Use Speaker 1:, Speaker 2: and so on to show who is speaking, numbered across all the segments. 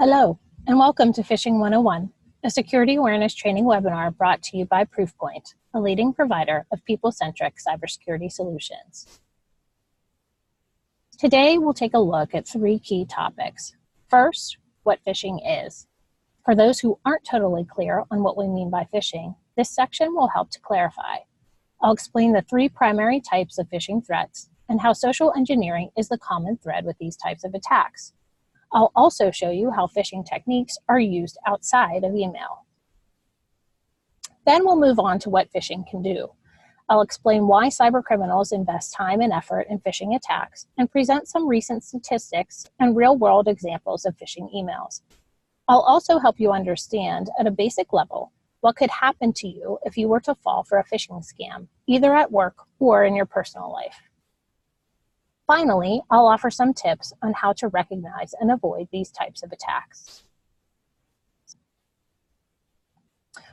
Speaker 1: Hello, and welcome to Phishing 101, a security awareness training webinar brought to you by Proofpoint, a leading provider of people-centric cybersecurity solutions. Today, we'll take a look at three key topics. First, what phishing is. For those who aren't totally clear on what we mean by phishing, this section will help to clarify. I'll explain the three primary types of phishing threats and how social engineering is the common thread with these types of attacks. I'll also show you how phishing techniques are used outside of email. Then we'll move on to what phishing can do. I'll explain why cybercriminals invest time and effort in phishing attacks and present some recent statistics and real-world examples of phishing emails. I'll also help you understand at a basic level what could happen to you if you were to fall for a phishing scam, either at work or in your personal life. Finally, I'll offer some tips on how to recognize and avoid these types of attacks.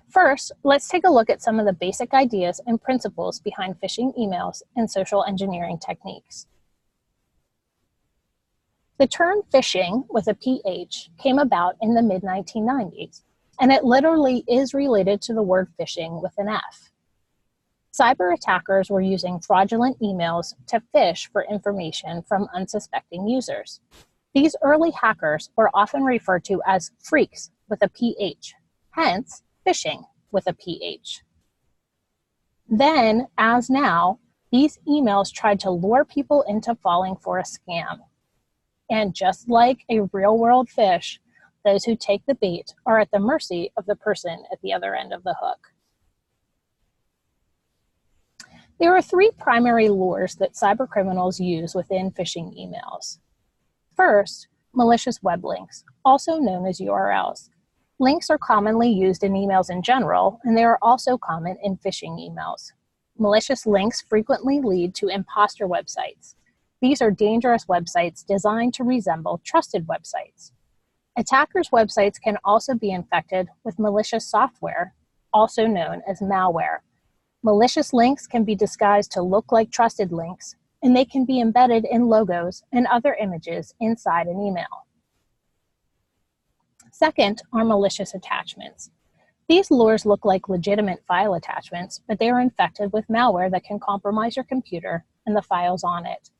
Speaker 1: First, let's take a look at some of the basic ideas and principles behind phishing emails and social engineering techniques. The term phishing with a PH came about in the mid-1990s, and it literally is related to the word phishing with an F. Cyber attackers were using fraudulent emails to phish for information from unsuspecting users. These early hackers were often referred to as freaks with a PH, hence phishing with a PH. Then, as now, these emails tried to lure people into falling for a scam. And just like a real-world phish, those who take the bait are at the mercy of the person at the other end of the hook. There are three primary lures that cybercriminals use within phishing emails. First, malicious web links, also known as URLs. Links are commonly used in emails in general, and they are also common in phishing emails. Malicious links frequently lead to imposter websites. These are dangerous websites designed to resemble trusted websites. Attackers' websites can also be infected with malicious software, also known as malware. Malicious links can be disguised to look like trusted links, and they can be embedded in logos and other images inside an email. Second are malicious attachments. These lures look like legitimate file attachments, but they are infected with malware that can compromise your computer and the files on it.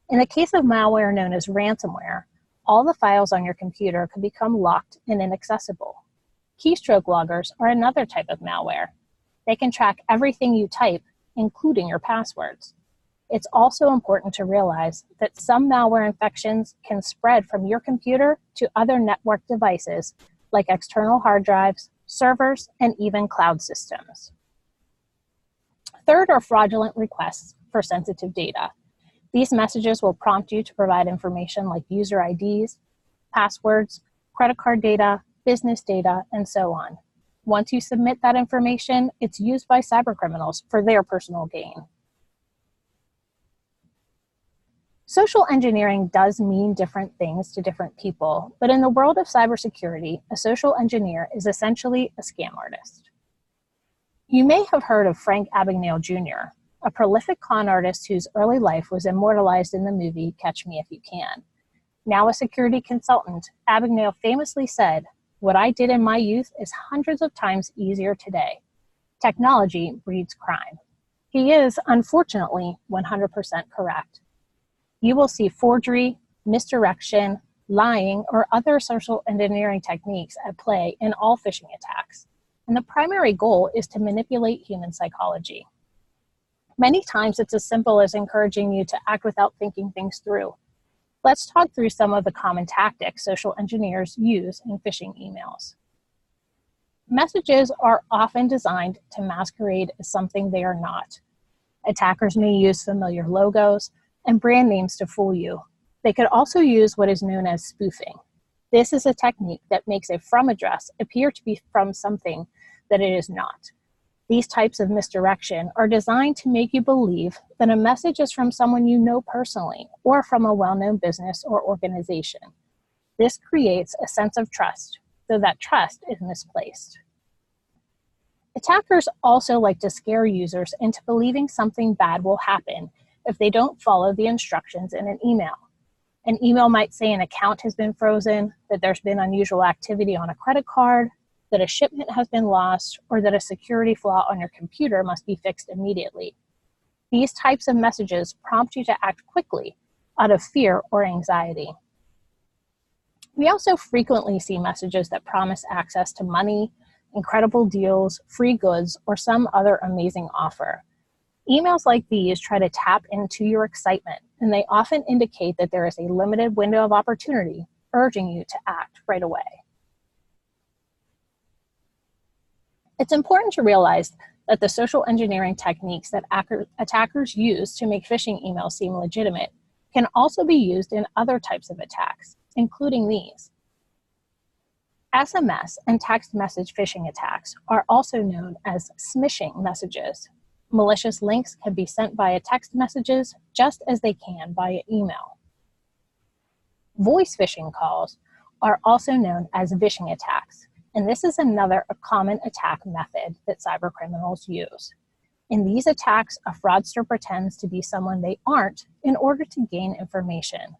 Speaker 1: In the case of malware known as ransomware, all the files on your computer can become locked and inaccessible. Keystroke loggers are another type of malware. They can track everything you type, including your passwords. It's also important to realize that some malware infections can spread from your computer to other network devices, like external hard drives, servers, and even cloud systems. Third are fraudulent requests for sensitive data. These messages will prompt you to provide information like user IDs, passwords, credit card data, business data, and so on. Once you submit that information, it's used by cybercriminals for their personal gain. Social engineering does mean different things to different people, but in the world of cybersecurity, a social engineer is essentially a scam artist. You may have heard of Frank Abagnale Jr., a prolific con artist whose early life was immortalized in the movie Catch Me If You Can. Now a security consultant, Abagnale famously said, "What I did in my youth is hundreds of times easier today. Technology breeds crime." He is, unfortunately, 100% correct. You will see forgery, misdirection, lying, or other social engineering techniques at play in all phishing attacks. And the primary goal is to manipulate human psychology. Many times it's as simple as encouraging you to act without thinking things through. Let's talk through some of the common tactics social engineers use in phishing emails. Messages are often designed to masquerade as something they are not. Attackers may use familiar logos and brand names to fool you. They could also use what is known as spoofing. This is a technique that makes a from address appear to be from something that it is not. These types of misdirection are designed to make you believe that a message is from someone you know personally or from a well-known business or organization. This creates a sense of trust, though that trust is misplaced. Attackers also like to scare users into believing something bad will happen if they don't follow the instructions in an email. An email might say an account has been frozen, that there's been unusual activity on a credit card, that a shipment has been lost, or that a security flaw on your computer must be fixed immediately. These types of messages prompt you to act quickly out of fear or anxiety. We also frequently see messages that promise access to money, incredible deals, free goods, or some other amazing offer. Emails like these try to tap into your excitement, and they often indicate that there is a limited window of opportunity, urging you to act right away. It's important to realize that the social engineering techniques that attackers use to make phishing emails seem legitimate can also be used in other types of attacks, including these. SMS and text message phishing attacks are also known as smishing messages. Malicious links can be sent via text messages just as they can via email. Voice phishing calls are also known as vishing attacks, and this is another common attack method that cybercriminals use. In these attacks, a fraudster pretends to be someone they aren't in order to gain information.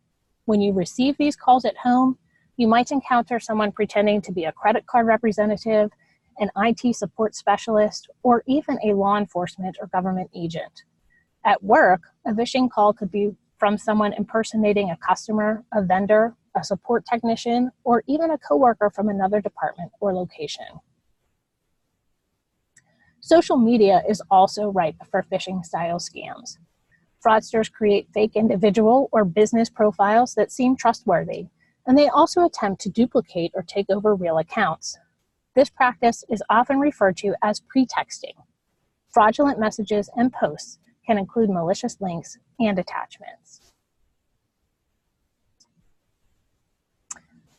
Speaker 1: When you receive these calls at home, you might encounter someone pretending to be a credit card representative, an IT support specialist, or even a law enforcement or government agent. At work, a phishing call could be from someone impersonating a customer, a vendor, a support technician, or even a coworker from another department or location. Social media is also ripe for phishing-style scams. Fraudsters create fake individual or business profiles that seem trustworthy, and they also attempt to duplicate or take over real accounts. This practice is often referred to as pretexting. Fraudulent messages and posts can include malicious links and attachments.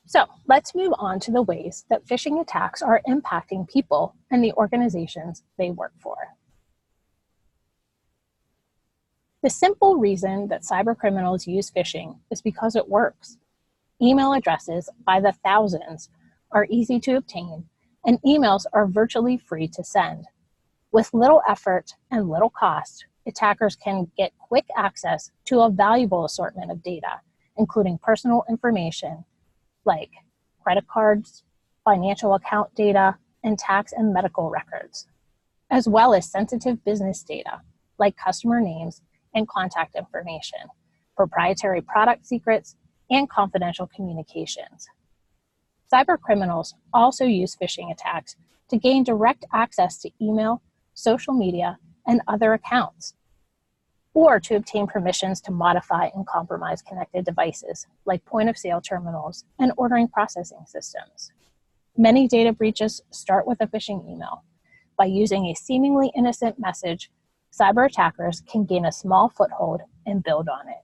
Speaker 1: So let's move on to the ways that phishing attacks are impacting people and the organizations they work for. The simple reason that cybercriminals use phishing is because it works. Email addresses by the thousands are easy to obtain, and emails are virtually free to send. With little effort and little cost, attackers can get quick access to a valuable assortment of data, including personal information like credit cards, financial account data, and tax and medical records, as well as sensitive business data like customer names and contact information, proprietary product secrets, and confidential communications. Cybercriminals also use phishing attacks to gain direct access to email, social media, and other accounts, or to obtain permissions to modify and compromise connected devices like point-of-sale terminals and ordering processing systems. Many data breaches start with a phishing email. By using a seemingly innocent message, cyber attackers can gain a small foothold and build on it.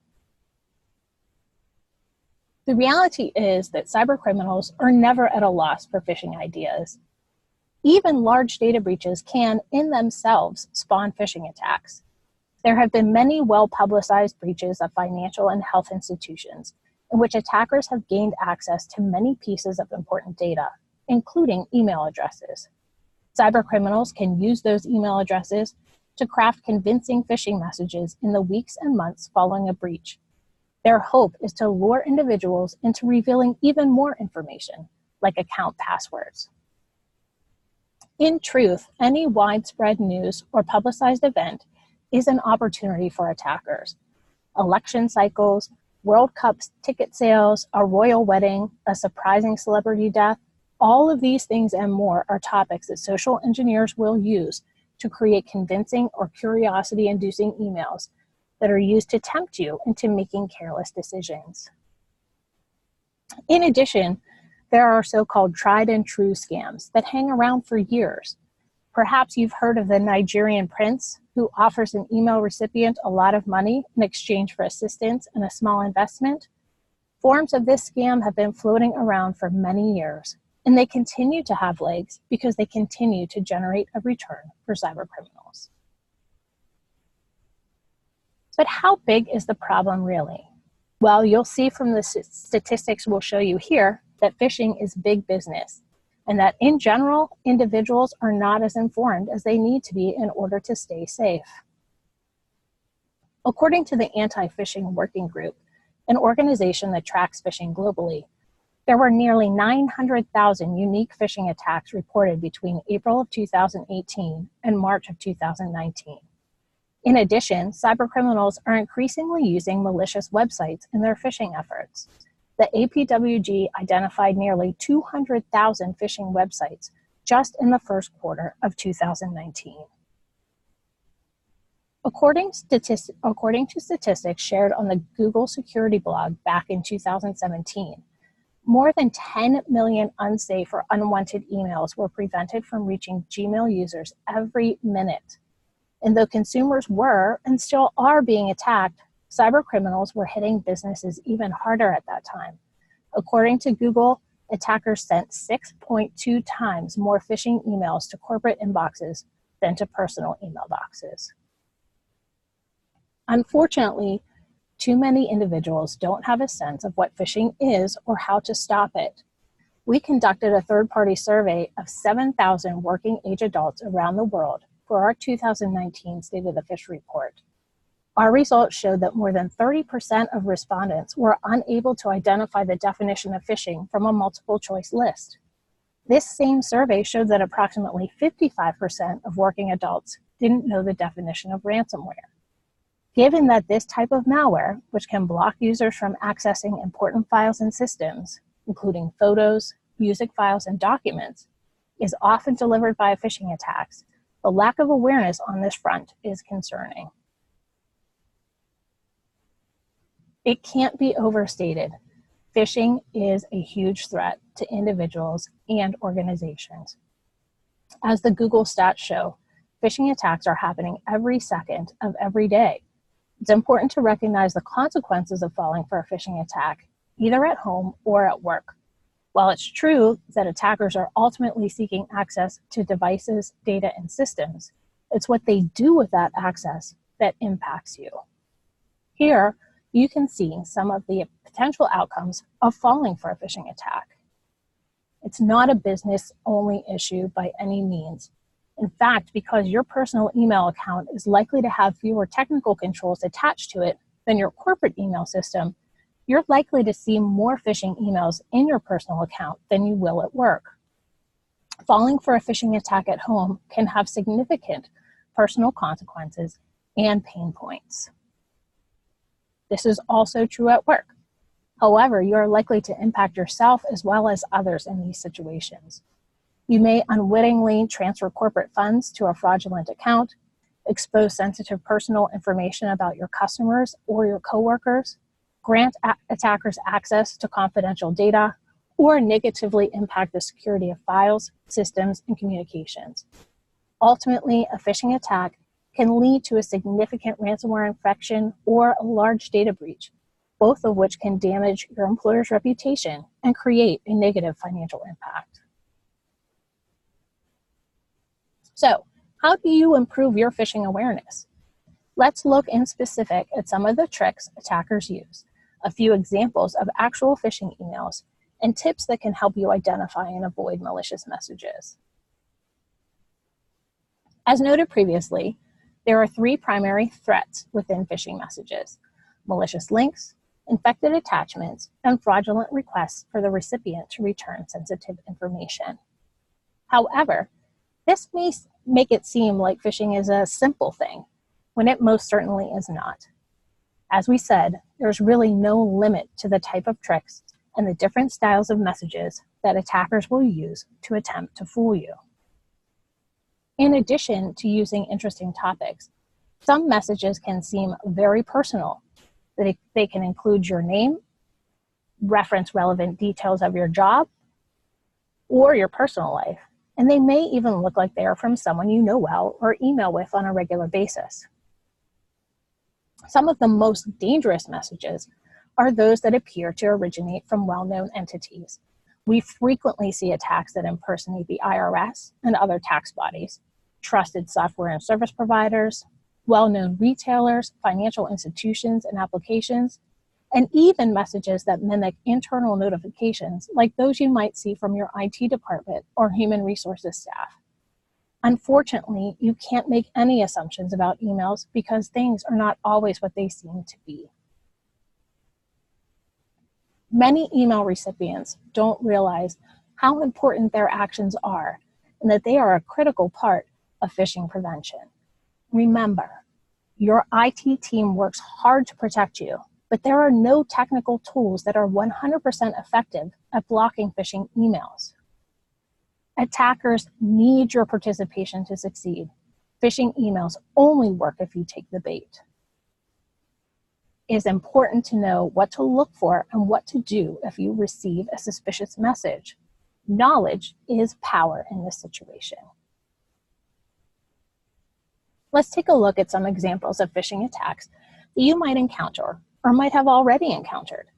Speaker 1: The reality is that cybercriminals are never at a loss for phishing ideas. Even large data breaches can, in themselves, spawn phishing attacks. There have been many well-publicized breaches of financial and health institutions in which attackers have gained access to many pieces of important data, including email addresses. Cybercriminals can use those email addresses to craft convincing phishing messages in the weeks and months following a breach. Their hope is to lure individuals into revealing even more information, like account passwords. In truth, any widespread news or publicized event is an opportunity for attackers. Election cycles, World Cup ticket sales, a royal wedding, a surprising celebrity death, all of these things and more are topics that social engineers will use to create convincing or curiosity-inducing emails that are used to tempt you into making careless decisions. In addition, there are so-called tried and true scams that hang around for years. Perhaps you've heard of the Nigerian prince who offers an email recipient a lot of money in exchange for assistance and a small investment. Forms of this scam have been floating around for many years, and they continue to have legs because they continue to generate a return for cybercriminals. But how big is the problem really? Well, you'll see from the statistics we'll show you here that phishing is big business, and that in general, individuals are not as informed as they need to be in order to stay safe. According to the Anti-Phishing Working Group, an organization that tracks phishing globally, there were nearly 900,000 unique phishing attacks reported between April of 2018 and March of 2019. In addition, cybercriminals are increasingly using malicious websites in their phishing efforts. The APWG identified nearly 200,000 phishing websites just in the first quarter of 2019. According to statistics shared on the Google security blog back in 2017, more than 10 million unsafe or unwanted emails were prevented from reaching Gmail users every minute. And though consumers were and still are being attacked, cybercriminals were hitting businesses even harder at that time. According to Google, attackers sent 6.2 times more phishing emails to corporate inboxes than to personal email boxes. Unfortunately, too many individuals don't have a sense of what phishing is or how to stop it. We conducted a third-party survey of 7,000 working-age adults around the world for our 2019 State of the Phish report. Our results showed that more than 30% of respondents were unable to identify the definition of phishing from a multiple-choice list. This same survey showed that approximately 55% of working adults didn't know the definition of ransomware. Given that this type of malware, which can block users from accessing important files and systems, including photos, music files, and documents, is often delivered by phishing attacks, the lack of awareness on this front is concerning. It can't be overstated. Phishing is a huge threat to individuals and organizations. As the Google stats show, phishing attacks are happening every second of every day. It's important to recognize the consequences of falling for a phishing attack, either at home or at work. While it's true that attackers are ultimately seeking access to devices, data, and systems, it's what they do with that access that impacts you. Here, you can see some of the potential outcomes of falling for a phishing attack. It's not a business-only issue by any means. In fact, because your personal email account is likely to have fewer technical controls attached to it than your corporate email system, you're likely to see more phishing emails in your personal account than you will at work. Falling for a phishing attack at home can have significant personal consequences and pain points. This is also true at work. However, you are likely to impact yourself as well as others in these situations. You may unwittingly transfer corporate funds to a fraudulent account, expose sensitive personal information about your customers or your coworkers, grant attackers access to confidential data, or negatively impact the security of files, systems, and communications. Ultimately, a phishing attack can lead to a significant ransomware infection or a large data breach, both of which can damage your employer's reputation and create a negative financial impact. So, how do you improve your phishing awareness? Let's look in specific at some of the tricks attackers use, a few examples of actual phishing emails, and tips that can help you identify and avoid malicious messages. As noted previously, there are three primary threats within phishing messages: malicious links, infected attachments, and fraudulent requests for the recipient to return sensitive information. However, this may make it seem like phishing is a simple thing, when it most certainly is not. As we said, there's really no limit to the type of tricks and the different styles of messages that attackers will use to attempt to fool you. In addition to using interesting topics, some messages can seem very personal. They can include your name, reference relevant details of your job, or your personal life, and they may even look like they are from someone you know well or email with on a regular basis. Some of the most dangerous messages are those that appear to originate from well-known entities. We frequently see attacks that impersonate the IRS and other tax bodies, trusted software and service providers, well-known retailers, financial institutions and applications, and even messages that mimic internal notifications like those you might see from your IT department or human resources staff. Unfortunately, you can't make any assumptions about emails because things are not always what they seem to be. Many email recipients don't realize how important their actions are and that they are a critical part of phishing prevention. Remember, your IT team works hard to protect you, but there are no technical tools that are 100% effective at blocking phishing emails. Attackers need your participation to succeed. Phishing emails only work if you take the bait. It is important to know what to look for and what to do if you receive a suspicious message. Knowledge is power in this situation. Let's take a look at some examples of phishing attacks that you might encounter or might have already encountered.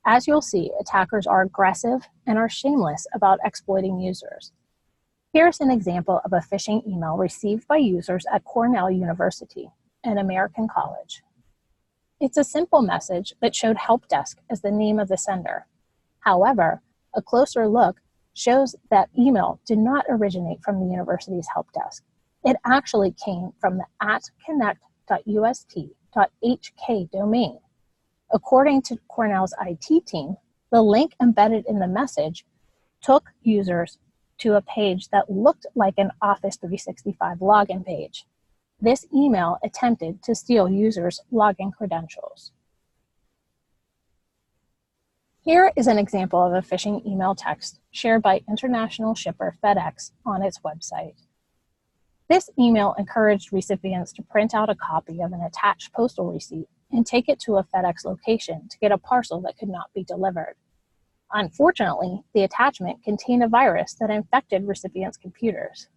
Speaker 1: As you'll see, attackers are aggressive and are shameless about exploiting users. Here's an example of a phishing email received by users at Cornell University, an American college. It's a simple message that showed help desk as the name of the sender. However, a closer look shows that email did not originate from the university's help desk. It actually came from the @connect.ust.hk domain. According to Cornell's IT team, the link embedded in the message took users to a page that looked like an Office 365 login page. This email attempted to steal users' login credentials. Here is an example of a phishing email text shared by international shipper FedEx on its website. This email encouraged recipients to print out a copy of an attached postal receipt and take it to a FedEx location to get a parcel that could not be delivered. Unfortunately, the attachment contained a virus that infected recipients' computers.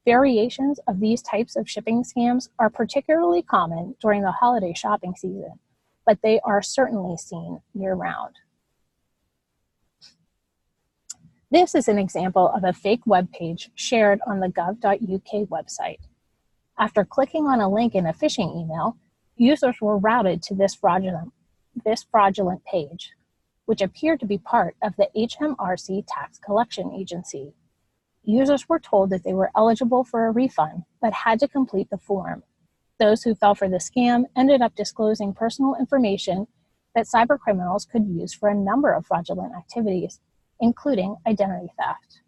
Speaker 1: Variations of these types of shipping scams are particularly common during the holiday shopping season, but they are certainly seen year-round. This is an example of a fake web page shared on the gov.uk website. After clicking on a link in a phishing email, users were routed to this fraudulent page, which appeared to be part of the HMRC tax collection agency. Users were told that they were eligible for a refund, but had to complete the form. Those who fell for the scam ended up disclosing personal information that cybercriminals could use for a number of fraudulent activities, including identity theft.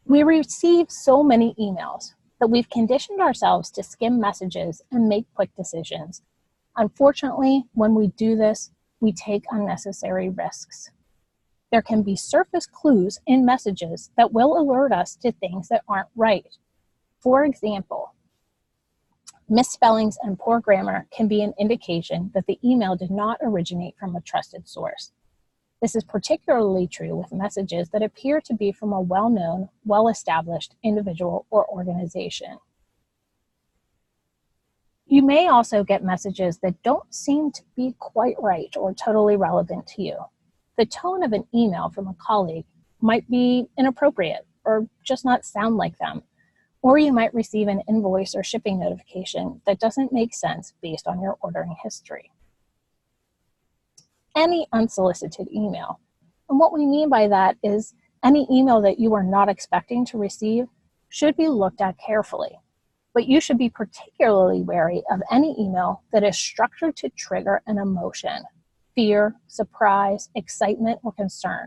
Speaker 1: We receive so many emails that we've conditioned ourselves to skim messages and make quick decisions. Unfortunately, when we do this, we take unnecessary risks. There can be surface clues in messages that will alert us to things that aren't right. For example, misspellings and poor grammar can be an indication that the email did not originate from a trusted source. This is particularly true with messages that appear to be from a well-known, well-established individual or organization. You may also get messages that don't seem to be quite right or totally relevant to you. The tone of an email from a colleague might be inappropriate or just not sound like them, or you might receive an invoice or shipping notification that doesn't make sense based on your ordering history. Any unsolicited email. And what we mean by that is any email that you are not expecting to receive should be looked at carefully. But you should be particularly wary of any email that is structured to trigger an emotion, fear, surprise, excitement, or concern,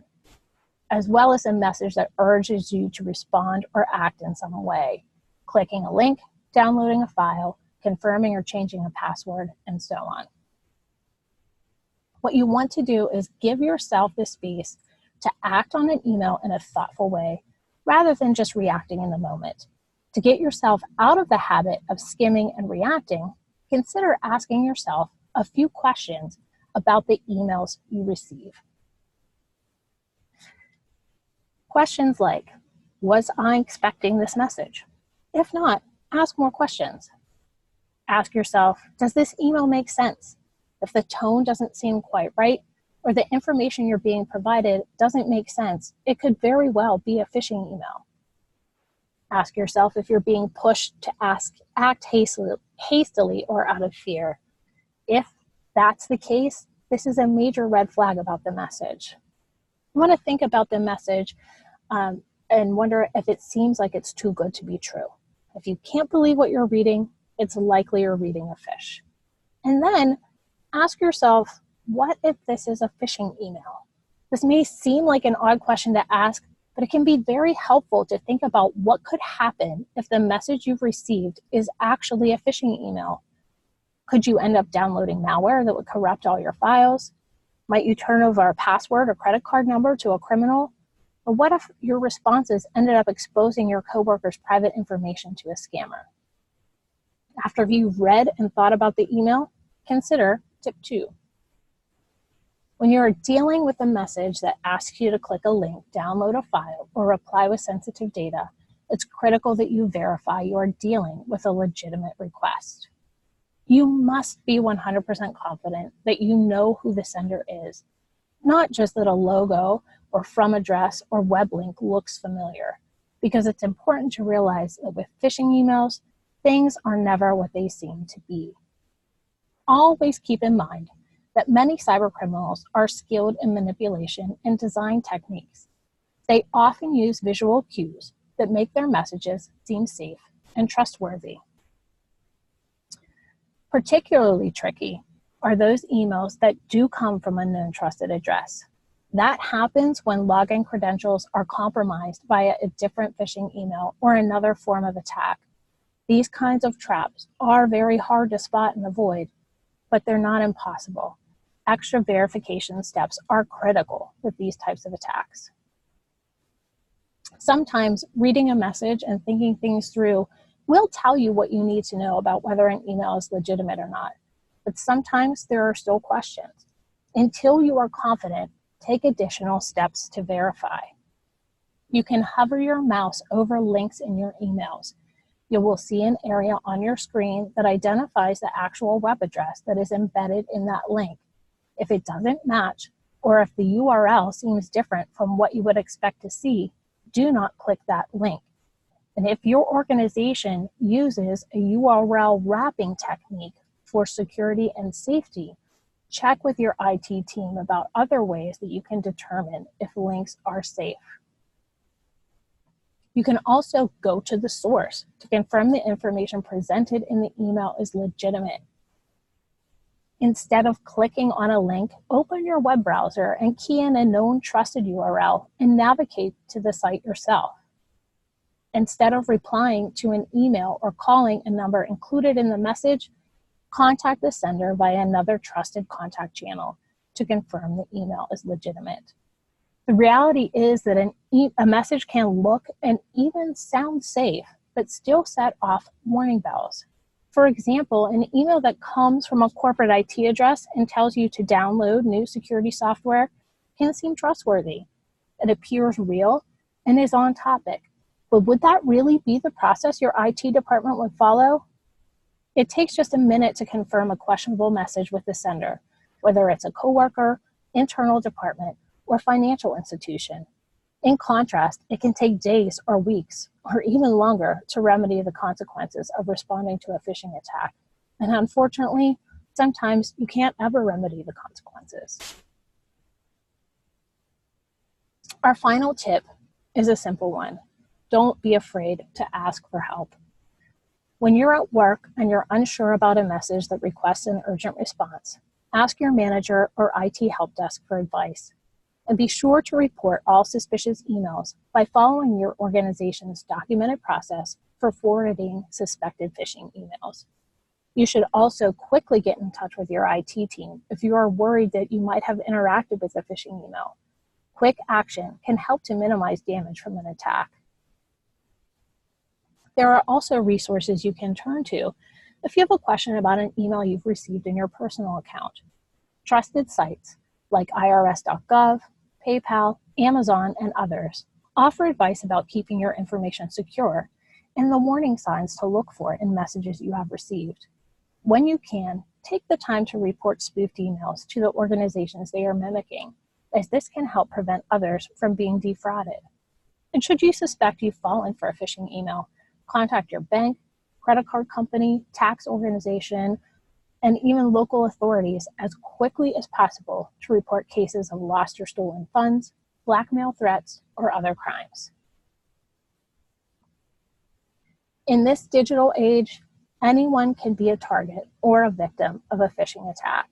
Speaker 1: as well as a message that urges you to respond or act in some way, clicking a link, downloading a file, confirming or changing a password, and so on. What you want to do is give yourself the space to act on an email in a thoughtful way, rather than just reacting in the moment. To get yourself out of the habit of skimming and reacting, consider asking yourself a few questions about the emails you receive. Questions like, was I expecting this message? If not, ask more questions. Ask yourself, does this email make sense? If the tone doesn't seem quite right, or the information you're being provided doesn't make sense, it could very well be a phishing email. Ask yourself if you're being pushed to act hastily or out of fear. If that's the case, this is a major red flag about the message. You want to think about the message and wonder if it seems like it's too good to be true. If you can't believe what you're reading, it's likely you're reading a fish. And then ask yourself what if this is a phishing email? This may seem like an odd question to ask, but it can be very helpful to think about what could happen if the message you've received is actually a phishing email. Could you end up downloading malware that would corrupt all your files? Might you turn over a password or credit card number to a criminal? Or what if your responses ended up exposing your coworker's private information to a scammer? After you've read and thought about the email, consider tip 2. When you're dealing with a message that asks you to click a link, download a file, or reply with sensitive data, it's critical that you verify you are dealing with a legitimate request. You must be 100% confident that you know who the sender is, not just that a logo or from address or web link looks familiar, because it's important to realize that with phishing emails, things are never what they seem to be. Always keep in mind that many cybercriminals are skilled in manipulation and design techniques. They often use visual cues that make their messages seem safe and trustworthy. Particularly tricky are those emails that do come from a known trusted address. That happens when login credentials are compromised via a different phishing email or another form of attack. These kinds of traps are very hard to spot and avoid, but they're not impossible. Extra verification steps are critical with these types of attacks. Sometimes reading a message and thinking things through will tell you what you need to know about whether an email is legitimate or not, but sometimes there are still questions. Until you are confident, take additional steps to verify. You can hover your mouse over links in your emails. You will see an area on your screen that identifies the actual web address that is embedded in that link. If it doesn't match, or if the URL seems different from what you would expect to see, do not click that link. And if your organization uses a URL wrapping technique for security and safety, check with your IT team about other ways that you can determine if links are safe. You can also go to the source to confirm the information presented in the email is legitimate. Instead of clicking on a link, open your web browser and key in a known trusted URL and navigate to the site yourself. Instead of replying to an email or calling a number included in the message, contact the sender via another trusted contact channel to confirm the email is legitimate. The reality is that a message can look and even sound safe, but still set off warning bells. For example, an email that comes from a corporate IT address and tells you to download new security software can seem trustworthy. It appears real and is on topic. But would that really be the process your IT department would follow? It takes just a minute to confirm a questionable message with the sender, whether it's a coworker, internal department, or financial institution. In contrast, it can take days or weeks, or even longer, to remedy the consequences of responding to a phishing attack. And unfortunately, sometimes you can't ever remedy the consequences. Our final tip is a simple one. Don't be afraid to ask for help. When you're at work and you're unsure about a message that requests an urgent response, ask your manager or IT help desk for advice. And be sure to report all suspicious emails by following your organization's documented process for forwarding suspected phishing emails. You should also quickly get in touch with your IT team if you are worried that you might have interacted with a phishing email. Quick action can help to minimize damage from an attack. There are also resources you can turn to if you have a question about an email you've received in your personal account. Trusted sites like irs.gov, PayPal, Amazon, and others offer advice about keeping your information secure and the warning signs to look for in messages you have received. When you can, take the time to report spoofed emails to the organizations they are mimicking, as this can help prevent others from being defrauded. And should you suspect you've fallen for a phishing email, contact your bank, credit card company, tax organization, and even local authorities as quickly as possible to report cases of lost or stolen funds, blackmail threats, or other crimes. In this digital age, anyone can be a target or a victim of a phishing attack.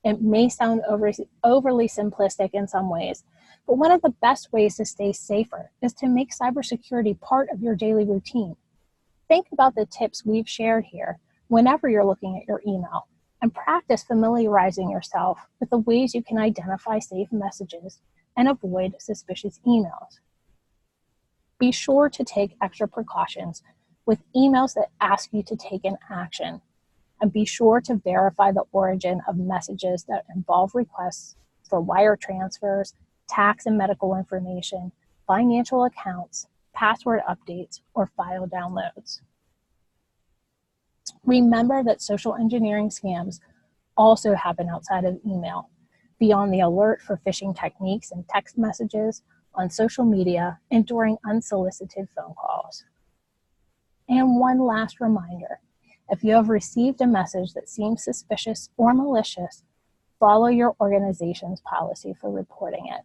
Speaker 1: It may sound overly simplistic in some ways, but one of the best ways to stay safer is to make cybersecurity part of your daily routine. Think about the tips we've shared here whenever you're looking at your email, and practice familiarizing yourself with the ways you can identify safe messages and avoid suspicious emails. Be sure to take extra precautions with emails that ask you to take an action, and be sure to verify the origin of messages that involve requests for wire transfers, tax and medical information, financial accounts, password updates, or file downloads. Remember that social engineering scams also happen outside of email, beyond the alert for phishing techniques and text messages, on social media, and during unsolicited phone calls. And one last reminder, if you have received a message that seems suspicious or malicious, follow your organization's policy for reporting it.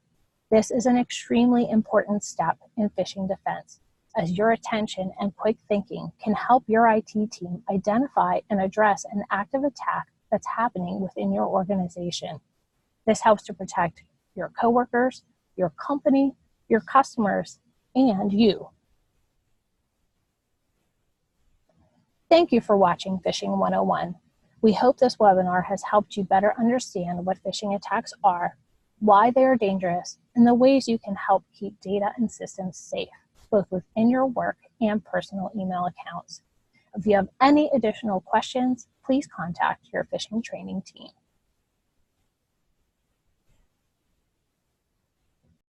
Speaker 1: This is an extremely important step in phishing defense, as your attention and quick thinking can help your IT team identify and address an active attack that's happening within your organization. This helps to protect your coworkers, your company, your customers, and you. Thank you for watching Phishing 101. We hope this webinar has helped you better understand what phishing attacks are, why they are dangerous, and the ways you can help keep data and systems safe, both within your work and personal email accounts. If you have any additional questions, please contact your phishing training team.